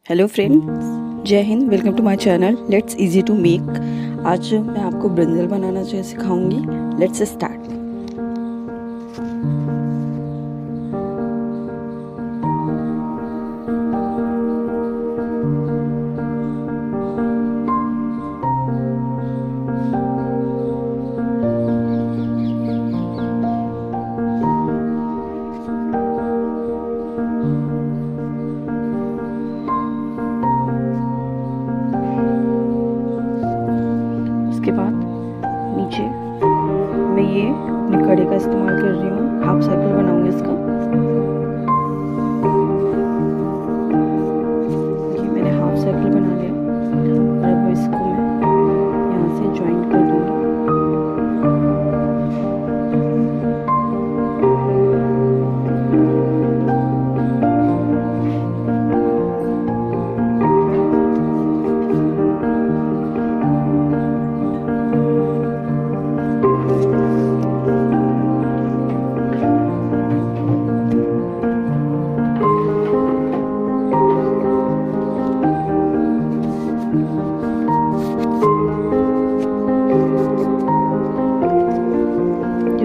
Hello friends, जय Hind. Welcome to my channel let's easy to make. आज मैं आपको ब्रिंजल बनाना जो है सिखाऊंगी। Let's start. उसके बाद नीचे मैं ये अपने कड़े का इस्तेमाल कर रही हूँ। हाफ सर्कल बनाऊंगी इसका। ये मैंने हाफ सर्कल बना लिया और अब इसको मैं यहाँ से ज्वाइंट कर दूंगी।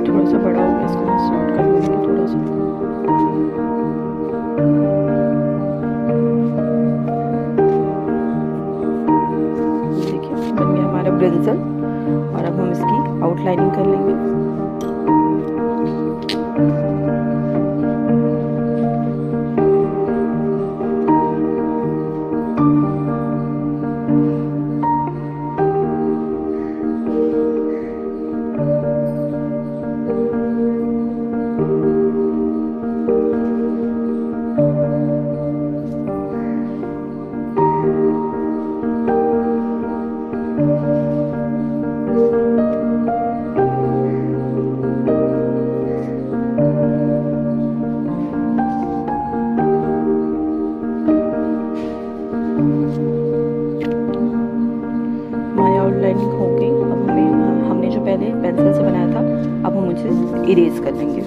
थोड़ा सा बड़ा हो गया, इसको मैं शॉर्ट कर लूँगी थोड़ा सा। देखिए बन गया हमारा ब्रिंजल और अब हम इसकी आउटलाइनिंग कर लेंगे। आउटलाइनिंग हो गई। अब हमने जो पहले पेंसिल से बनाया था, अब हम उसे इरेज कर लेंगे।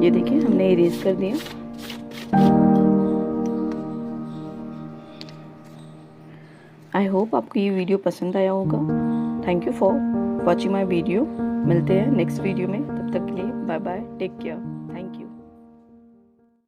ये देखिए हमने इरेज कर दिया। आई होप आपको ये वीडियो पसंद आया होगा। Thank you for watching my video. मिलते हैं नेक्स्ट वीडियो में, तब तक के लिए बाय बाय, टेक केयर।